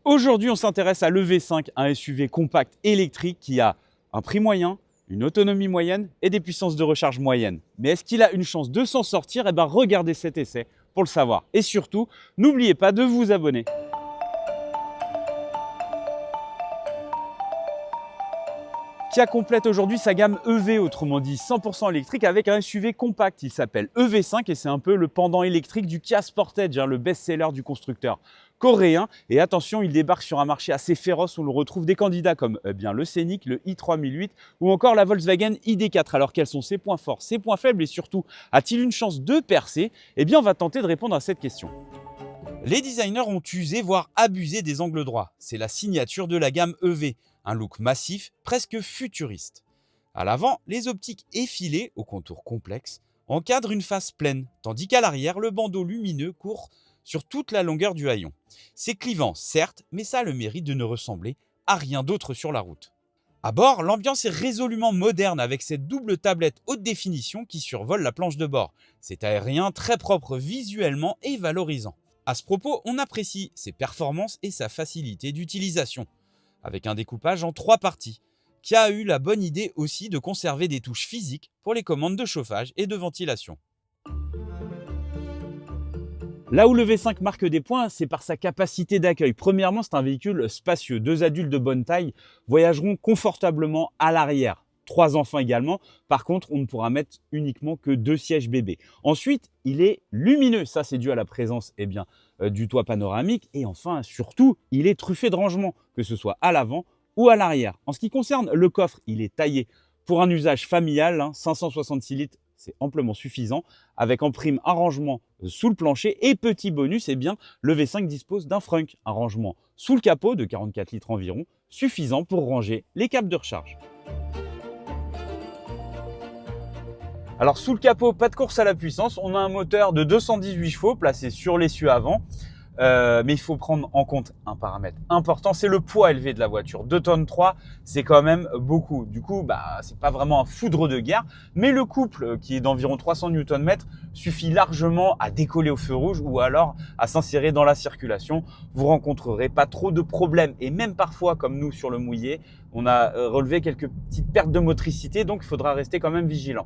Aujourd'hui, on s'intéresse à l'EV5, un SUV compact électrique qui a un prix moyen, une autonomie moyenne et des puissances de recharge moyennes. Mais est-ce qu'il a une chance de s'en sortir? Eh bien, regardez cet essai pour le savoir. Et surtout, n'oubliez pas de vous abonner. Kia complète aujourd'hui sa gamme EV, autrement dit 100% électrique, avec un SUV compact. Il s'appelle EV5 et c'est un peu le pendant électrique du Kia Sportage, le best-seller du constructeur coréen. Et attention, il débarque sur un marché assez féroce où l'on retrouve des candidats comme le Scénic, le i3008 ou encore la Volkswagen ID4. Alors quels sont ses points forts, ses points faibles et surtout, a-t-il une chance de percer? Eh bien, on va tenter de répondre à cette question. Les designers ont usé, voire abusé des angles droits. C'est la signature de la gamme EV. Un look massif, presque futuriste. À l'avant, les optiques effilées, au contour complexe, encadrent une face pleine, tandis qu'à l'arrière, le bandeau lumineux court sur toute la longueur du haillon. C'est clivant, certes, mais ça a le mérite de ne ressembler à rien d'autre sur la route. À bord, l'ambiance est résolument moderne avec cette double tablette haute définition qui survole la planche de bord. C'est aérien, très propre visuellement et valorisant. À ce propos, on apprécie ses performances et sa facilité d'utilisation, avec un découpage en 3 parties, qui a eu la bonne idée aussi de conserver des touches physiques pour les commandes de chauffage et de ventilation. Là où le V5 marque des points, c'est par sa capacité d'accueil. Premièrement, c'est un véhicule spacieux. 2 adultes de bonne taille voyageront confortablement à l'arrière. 3 enfants également. Par contre, on ne pourra mettre uniquement que 2 sièges bébés. Ensuite, il est lumineux. Ça, c'est dû à la présence du toit panoramique. Et enfin, surtout, il est truffé de rangements, que ce soit à l'avant ou à l'arrière. En ce qui concerne le coffre, il est taillé pour un usage familial. 566 litres, c'est amplement suffisant. Avec en prime un rangement sous le plancher. Et petit bonus, le V5 dispose d'un frunk, un rangement sous le capot de 44 litres environ, suffisant pour ranger les câbles de recharge. Alors sous le capot, pas de course à la puissance, on a un moteur de 218 chevaux placé sur l'essieu avant, mais il faut prendre en compte un paramètre important, c'est le poids élevé de la voiture. 2,3 tonnes, c'est quand même beaucoup. Du coup, c'est pas vraiment un foudre de guerre, mais le couple qui est d'environ 300 Nm suffit largement à décoller au feu rouge ou alors à s'insérer dans la circulation. Vous rencontrerez pas trop de problèmes et même parfois, comme nous sur le mouillé, on a relevé quelques petites pertes de motricité, donc il faudra rester quand même vigilant.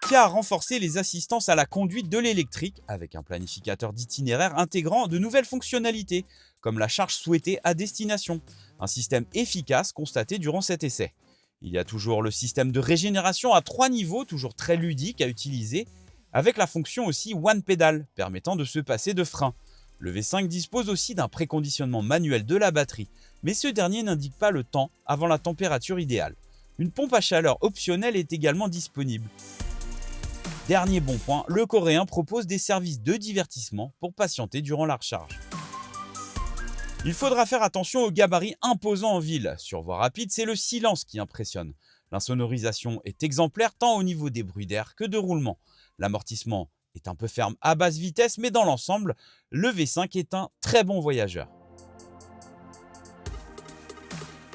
Kia a renforcé les assistances à la conduite de l'électrique avec un planificateur d'itinéraire intégrant de nouvelles fonctionnalités, comme la charge souhaitée à destination, un système efficace constaté durant cet essai. Il y a toujours le système de régénération à 3 niveaux, toujours très ludique à utiliser, avec la fonction aussi One Pedal, permettant de se passer de frein. Le V5 dispose aussi d'un préconditionnement manuel de la batterie, mais ce dernier n'indique pas le temps avant la température idéale. Une pompe à chaleur optionnelle est également disponible. Dernier bon point, le coréen propose des services de divertissement pour patienter durant la recharge. Il faudra faire attention aux gabarits imposants en ville. Sur voie rapide, c'est le silence qui impressionne. L'insonorisation est exemplaire tant au niveau des bruits d'air que de roulement. L'amortissement est un peu ferme à basse vitesse, mais dans l'ensemble, le V5 est un très bon voyageur.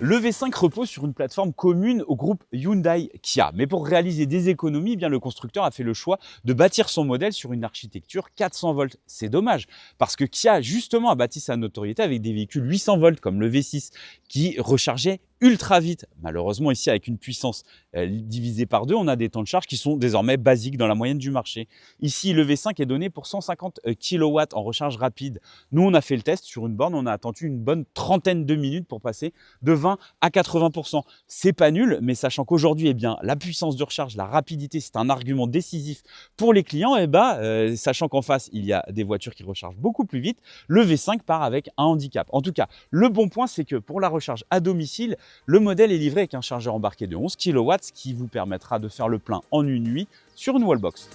Le V5 repose sur une plateforme commune au groupe Hyundai-Kia. Mais pour réaliser des économies, le constructeur a fait le choix de bâtir son modèle sur une architecture 400 volts. C'est dommage, parce que Kia justement a bâti sa notoriété avec des véhicules 800 volts comme le V6 qui rechargeaient ultra vite. Malheureusement, ici, avec une puissance divisée par 2, on a des temps de charge qui sont désormais basiques dans la moyenne du marché. Ici, le V5 est donné pour 150 kW en recharge rapide. Nous, on a fait le test sur une borne, on a attendu une bonne trentaine de minutes pour passer de 20 à 80%. C'est pas nul, mais sachant qu'aujourd'hui, la puissance de recharge, la rapidité, c'est un argument décisif pour les clients, sachant qu'en face, il y a des voitures qui rechargent beaucoup plus vite, le V5 part avec un handicap. En tout cas, le bon point, c'est que pour la recharge à domicile, le modèle est livré avec un chargeur embarqué de 11 kW qui vous permettra de faire le plein en une nuit sur une wallbox.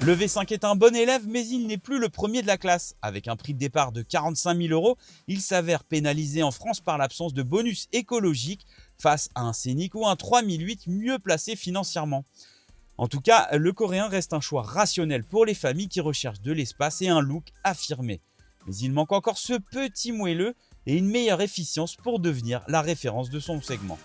Le V5 est un bon élève, mais il n'est plus le premier de la classe. Avec un prix de départ de 45 000 €, il s'avère pénalisé en France par l'absence de bonus écologique face à un Scénic ou un 3008 mieux placé financièrement. En tout cas, le coréen reste un choix rationnel pour les familles qui recherchent de l'espace et un look affirmé. Mais il manque encore ce petit moelleux et une meilleure efficience pour devenir la référence de son segment.